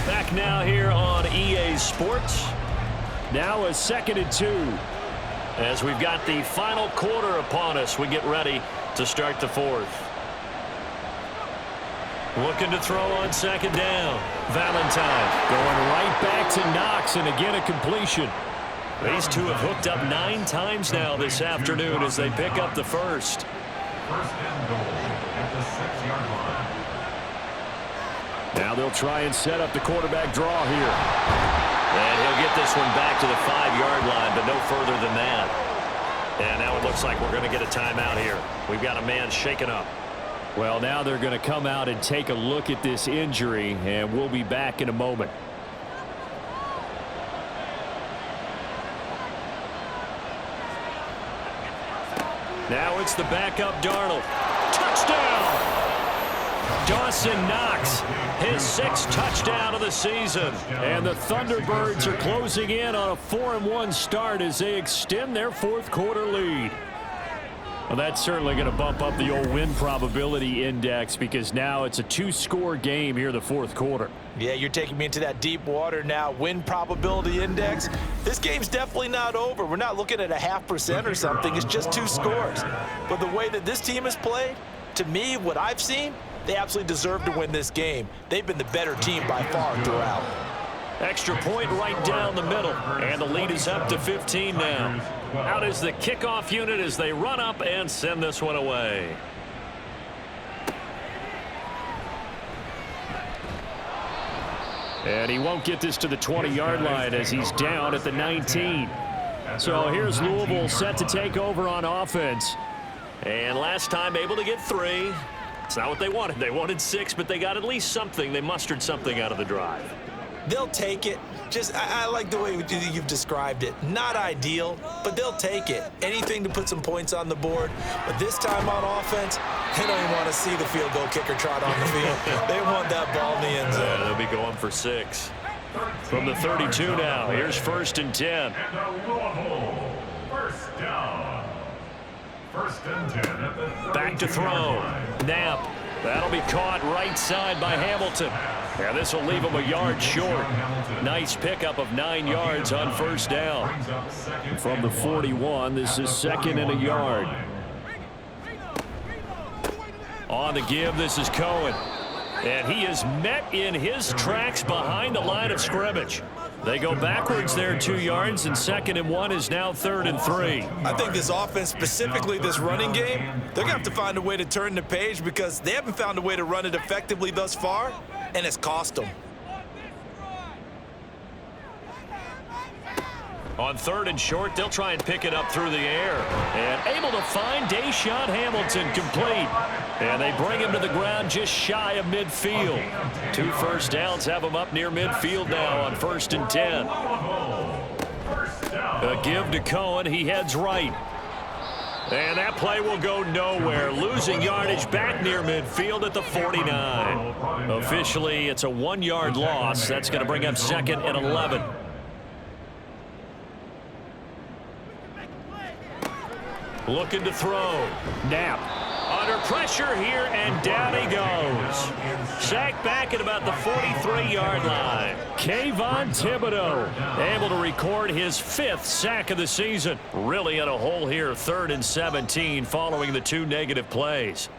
Back now here on EA Sports. Now a 2nd and 2. As we've got the final quarter upon us, we get ready to start the 4th. Looking to throw on 2nd down. Valentine going right back to Knox, and again a completion. These two have hooked up 9 times now this afternoon as they pick up the first. 1st and goal at the 6-yard line. Now they'll try and set up the quarterback draw here. And he'll get this one back to the 5-yard line, but no further than that. And now it looks like we're going to get a timeout here. We've got a man shaken up. Well, now they're going to come out and take a look at this injury, and we'll be back in a moment. Now it's the backup Darnold. Touchdown! Dawson Knox, his 6th touchdown of the season. And the Thunderbirds are closing in on a 4-1 start as they extend their 4th quarter lead. Well, that's certainly going to bump up the old win probability index, because now it's a 2-score game here the 4th quarter. Yeah, you're taking me into that deep water now. Win probability index. This game's definitely not over. We're not looking at a 0.5% or something. It's just 2 scores. But the way that this team has played, to me, what I've seen, they absolutely deserve to win this game. They've been the better team by far throughout. Extra point right down the middle, and the lead is up to 15 now. Out is the kickoff unit as they run up and send this one away. And he won't get this to the 20-yard line as he's down at the 19. So here's Louisville set to take over on offense. And last time able to get 3. It's not what they wanted. They wanted 6, but they got at least something. They mustered something out of the drive. They'll take it. I like the way you've described it. Not ideal, but they'll take it. Anything to put some points on the board. But this time on offense, they don't even want to see the field goal kicker trot on the field. They want that ball in the end zone. They'll be going for 6. From the 32 now, here's 1st and 10. And a Louisville 1st down. First and 10 at the 32-yard Back to throw. Knapp. That'll be caught right side by Hamilton. Yeah, this will leave him a yard short. Nice pickup of 9 yards on first down. From the 41, this is second and a yard. On the give, this is Cohen. And he is met in his tracks behind the line of scrimmage. They go backwards there 2 yards, and second and 1 is now third and 3. I think this offense, specifically this running game, they're going to have to find a way to turn the page because they haven't found a way to run it effectively thus far, and it's cost them. On third and short, they'll try and pick it up through the air. And able to find Deshaun Hamilton complete. And they bring him to the ground just shy of midfield. 2 first downs have him up near midfield now on first and 10. A give to Cohen. He heads right. And that play will go nowhere. Losing yardage back near midfield at the 49. Officially, it's a 1-yard loss. That's going to bring up second and 11. Looking to throw. Knapp under pressure here, and down he goes. Sacked back at about the 43-yard line. Kayvon Thibodeau able to record his 5th sack of the season. Really in a hole here, 3rd and 17 following the 2 negative plays.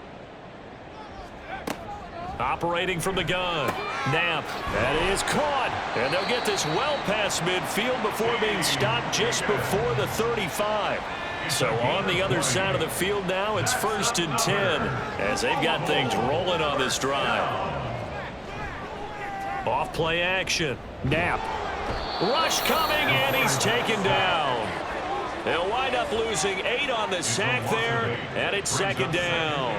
Operating from the gun. Knapp. That is caught. And they'll get this well past midfield before being stopped just before the 35. So on the other side of the field now, it's first and 10 as they've got things rolling on this drive. Off play action. Knapp. Rush coming, and he's taken down. They'll wind up losing 8 on the sack there, and it's second down.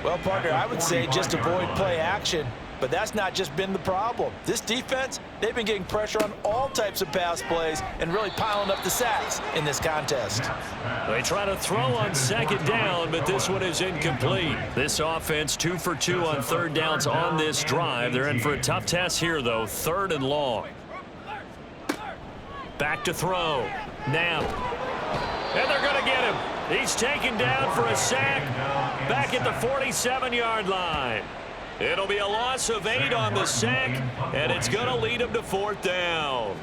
Well, partner, I would say just avoid play action, but that's not just been the problem. This defense, they've been getting pressure on all types of pass plays and really piling up the sacks in this contest. They try to throw on second down, but this one is incomplete. This offense 2 for 2 on third downs on this drive. They're in for a tough test here, though. 3rd and long. Back to throw. Knapp. And they're going to get him. He's taken down for a sack back at the 47-yard line. It'll be a loss of 8 on the sack, and it's going to lead him to 4th down.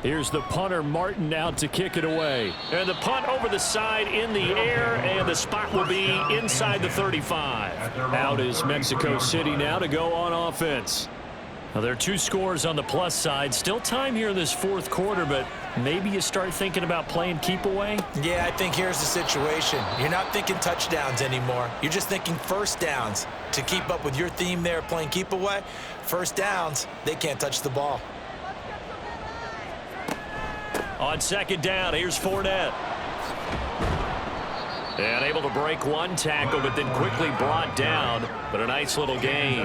Here's the punter, Martin, out to kick it away. And the punt over the side in the air, and the spot will be inside the 35. Out is Mexico City now to go on offense. Now, there are 2 scores on the plus side. Still time here in this 4th quarter, but maybe you start thinking about playing keep away? Yeah, I think here's the situation. You're not thinking touchdowns anymore. You're just thinking first downs. To keep up with your theme there, playing keep away, first downs, they can't touch the ball. On second down, here's Fournette. And able to break one tackle, but then quickly brought down. But a nice little gain.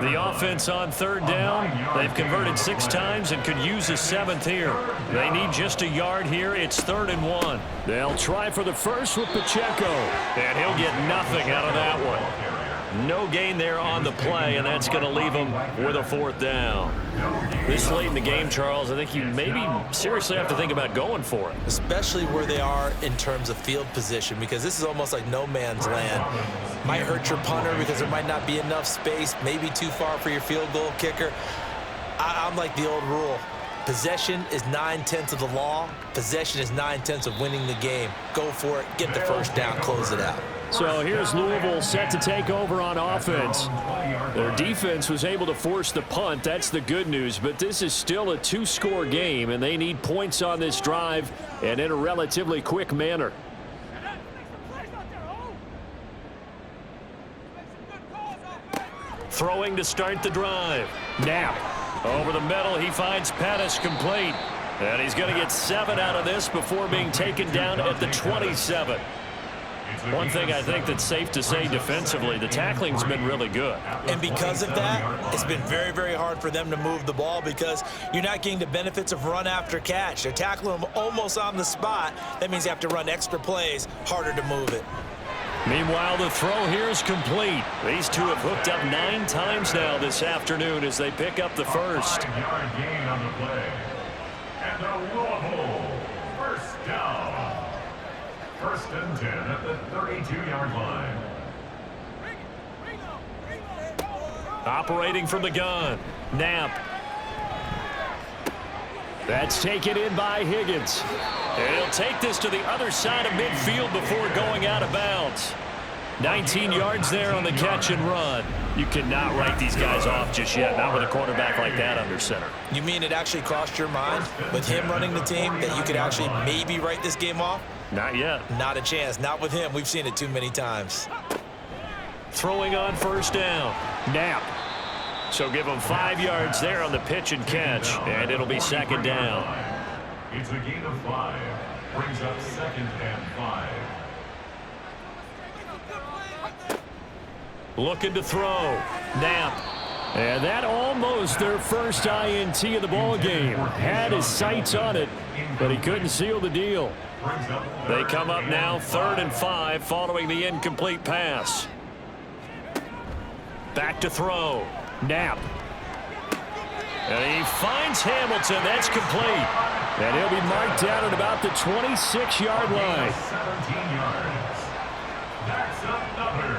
The offense on third down, they've converted 6 times and could use a 7th here. They need just a yard here. It's 3rd and 1. They'll try for the first with Pacheco. And he'll get nothing out of that one. No gain there on the play, and that's going to leave him with a 4th down. This late in the game, Charles, I think you maybe seriously have to think about going for it. Especially where they are in terms of field position, because this is almost like no man's land. Might hurt your punter because there might not be enough space, maybe too far for your field goal kicker. I'm like the old rule. Possession is 9/10 of the law. Possession is 9/10 of winning the game. Go for it, get the first down, close it out. So here's Louisville set to take over on offense. Their defense was able to force the punt. That's the good news. But this is still a 2-score game, and they need points on this drive and in a relatively quick manner. Throwing to start the drive. Knapp. Over the middle, he finds Pettis complete. And he's going to get 7 out of this before being taken down at the 27. One thing I think that's safe to say defensively, the tackling's been really good. And because of that, it's been very, very hard for them to move the ball because you're not getting the benefits of run after catch. They're tackling them almost on the spot. That means you have to run extra plays, harder to move it. Meanwhile, the throw here is complete. These two have hooked up 9 times now this afternoon as they pick up the first. 5-yard gain on the play. And the Louisville first down. First and 10 at the 32-yard line. Operating from the gun. Knapp. That's taken in by Higgins. And he'll take this to the other side of midfield before going out of bounds. 19 yards there on the catch and run. You cannot write these guys off just yet, not with a quarterback like that under center. You mean it actually crossed your mind with him running the team that you could actually maybe write this game off? Not yet. Not a chance. Not with him. We've seen it too many times. Throwing on first down. Knapp. So give him 5 yards there on the pitch and catch, and it'll be second down. It's a gain of 5. Brings up second and 5. Looking to throw. Knapp. And that almost their first INT of the ball game. Had his sights on it, but he couldn't seal the deal. They come up now 3rd and 5 following the incomplete pass. Back to throw. Knapp. And he finds Hamilton. That's complete. And he'll be marked down at about the 26-yard line. 17 yards. That's another.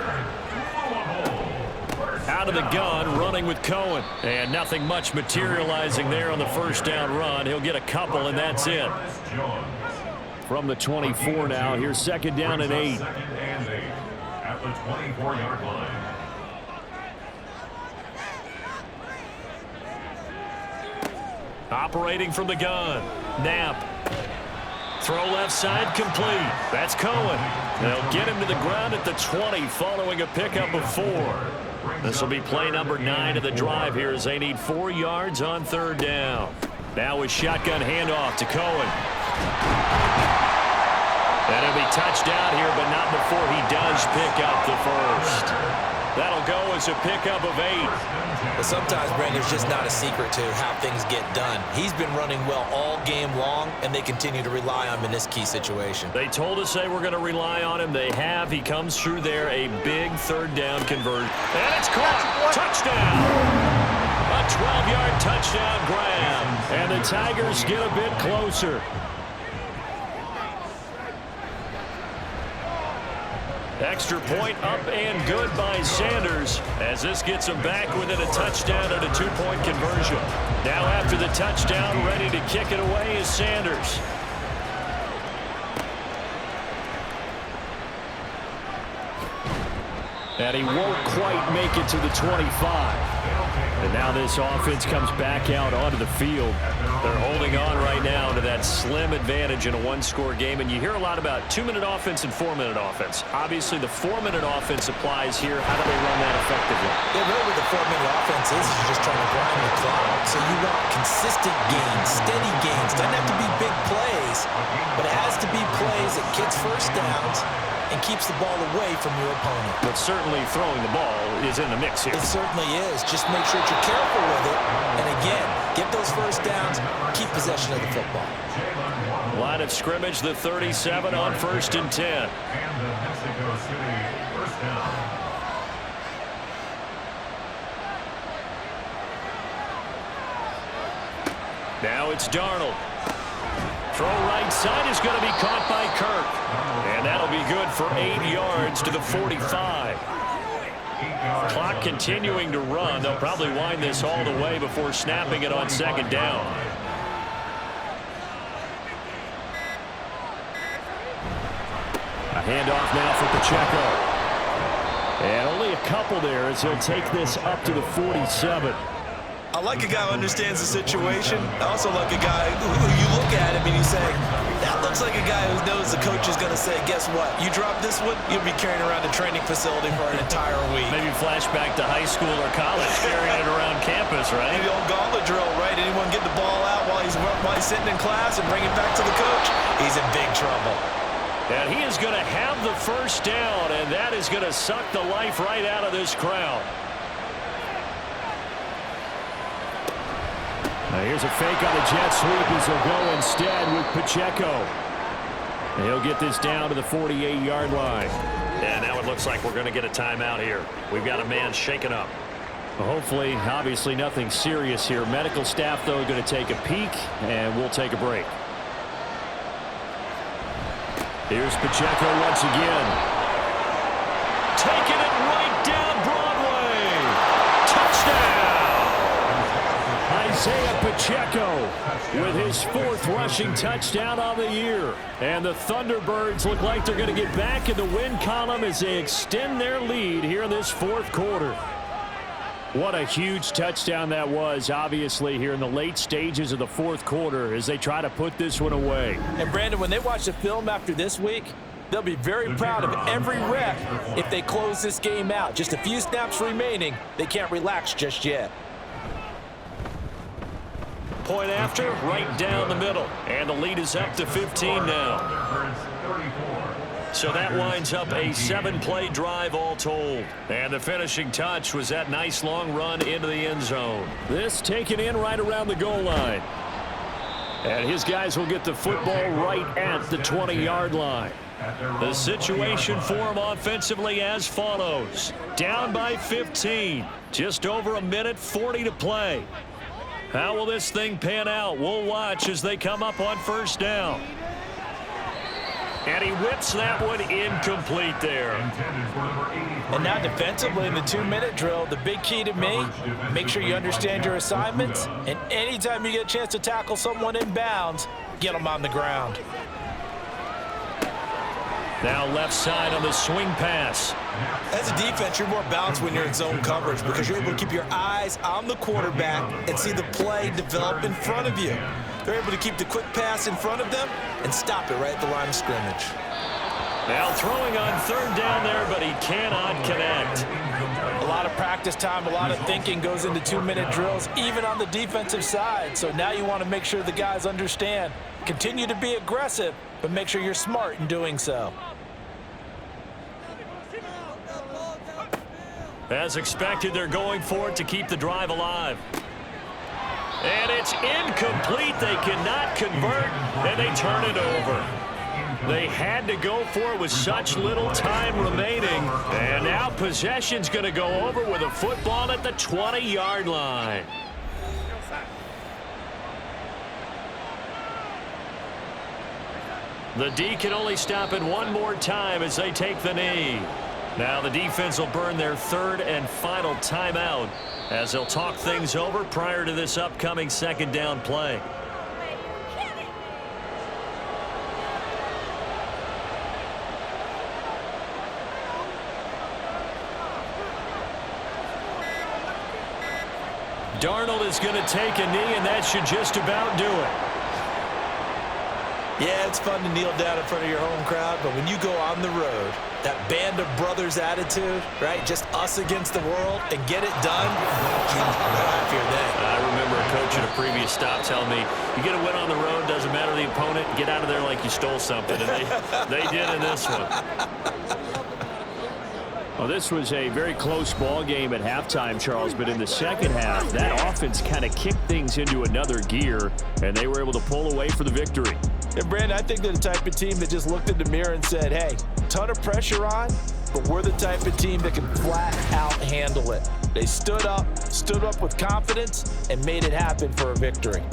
Out of the gun, running with Cohen. And nothing much materializing there on the first down run. He'll get a couple, and that's it. From the 24 now, here's second down and 8. Second and 8 at the 24-yard line. Operating from the gun. Knapp. Throw left side complete. That's Cohen. They'll get him to the ground at the 20 following a pickup of 4. This will be play number 9 of the drive here as they need 4 yards on third down. Now with shotgun handoff to Cohen. And he'll be touched out here, but not before he does pick up the first. That'll go as a pickup of 8. But sometimes, Brandon, there's just not a secret to how things get done. He's been running well all game long, and they continue to rely on him in this key situation. They told us they were going to rely on him. They have. He comes through there, a big third down conversion. And it's caught. Touchdown. A 12-yard touchdown grab. And the Tigers get a bit closer. Extra point up and good by Sanders as this gets him back within a touchdown and a 2-point conversion. Now after the touchdown, ready to kick it away is Sanders. And he won't quite make it to the 25. And now this offense comes back out onto the field. They're holding on right now to that slim advantage in a one-score game. And you hear a lot about 2-minute offense and 4-minute offense. Obviously, the 4-minute offense applies here. How do they run that effectively? Yeah, really what the 4-minute offense is you're just trying to grind the clock. So you want consistent gains, steady gains. Doesn't have to be big plays, but it has to be plays that gets first downs and keeps the ball away from your opponent. But certainly throwing the ball is in the mix here. It certainly is. Just make sure that you're careful with it. And again, get those first downs, keep possession of the football. Line of scrimmage, the 37 on 1st and 10. And the Mexico City first down. Now it's Darnold. Throw right side is going to be caught by Kirk. And that'll be good for 8 yards to the 45. Clock continuing to run. They'll probably wind this all the way before snapping it on second down. A handoff now for Pacheco. And only a couple there as he'll take this up to the 47. I like a guy who understands the situation. I also like a guy who you look at him and you say, that looks like a guy who knows the coach is going to say, guess what? You drop this one, you'll be carrying around a training facility for an entire week. Maybe flashback to high school or college, carrying it around campus, right? The old gauntlet drill, right? Anyone get the ball out while he's sitting in class and bring it back to the coach? He's in big trouble. And he is going to have the first down, and that is going to suck the life right out of this crowd. Now here's a fake on the jet sweep as he'll go instead with Pacheco. And he'll get this down to the 48-yard line. And now it looks like we're going to get a timeout here. We've got a man shaken up. Well, hopefully, obviously nothing serious here. Medical staff, though, going to take a peek, and we'll take a break. Here's Pacheco once again. Taking it right down Broadway. Touchdown! Isaiah Pacheco with his 4th rushing touchdown on the year. And the Thunderbirds look like they're going to get back in the win column as they extend their lead here in this 4th quarter. What a huge touchdown that was, obviously, here in the late stages of the 4th quarter as they try to put this one away. And, Brandon, when they watch the film after this week, they'll be very proud of every rep if they close this game out. Just a few snaps remaining. They can't relax just yet. Point after, right down the middle. And the lead is up to 15 now. So that winds up a 7-play drive all told. And the finishing touch was that nice long run into the end zone. This taken in right around the goal line. And his guys will get the football right at the 20-yard line. The situation for him offensively as follows. Down by 15. Just over a minute 40 to play. How will this thing pan out? We'll watch as they come up on 1st down. And he whips that one incomplete there. And now defensively in the 2-minute drill, the big key to me, make sure you understand your assignments. And anytime you get a chance to tackle someone in bounds, get them on the ground. Now left side on the swing pass. As a defense, you're more balanced when you're in zone coverage because you're able to keep your eyes on the quarterback and see the play develop in front of you. They're able to keep the quick pass in front of them and stop it right at the line of scrimmage. Now throwing on 3rd down there, but he cannot connect. A lot of practice time, a lot of thinking goes into 2-minute drills, even on the defensive side. So now you want to make sure the guys understand. Continue to be aggressive, but make sure you're smart in doing so. As expected, they're going for it to keep the drive alive. And it's incomplete. They cannot convert, and they turn it over. They had to go for it with such little time remaining. And now possession's going to go over with a football at the 20-yard line. The D can only stop it one more time as they take the knee. Now the defense will burn their 3rd and final timeout as they'll talk things over prior to this upcoming 2nd down play. Darnold is going to take a knee, and that should just about do it. Yeah, it's fun to kneel down in front of your home crowd, but when you go on the road, that band of brothers attitude, right? Just us against the world and get it done. I remember a coach at a previous stop telling me, you get a win on the road, doesn't matter the opponent, get out of there like you stole something. And they did in this one. Well, this was a very close ball game at halftime, Charles, but in the second half, that offense kind of kicked things into another gear, and they were able to pull away for the victory. And, Brandon, I think they're the type of team that just looked in the mirror and said, hey, ton of pressure on, but we're the type of team that can flat out handle it. They stood up with confidence, and made it happen for a victory.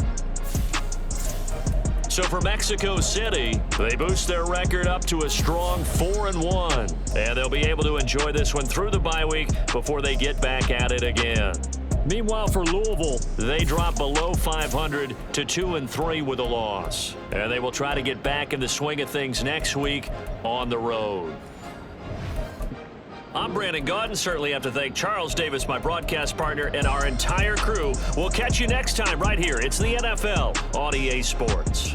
So for Mexico City, they boost their record up to a strong 4-1. And they'll be able to enjoy this one through the bye week before they get back at it again. Meanwhile, for Louisville, they drop below 500 to 2-3 with a loss. And they will try to get back in the swing of things next week on the road. I'm Brandon Gaudin. Certainly have to thank Charles Davis, my broadcast partner, and our entire crew. We'll catch you next time right here. It's the NFL on EA Sports.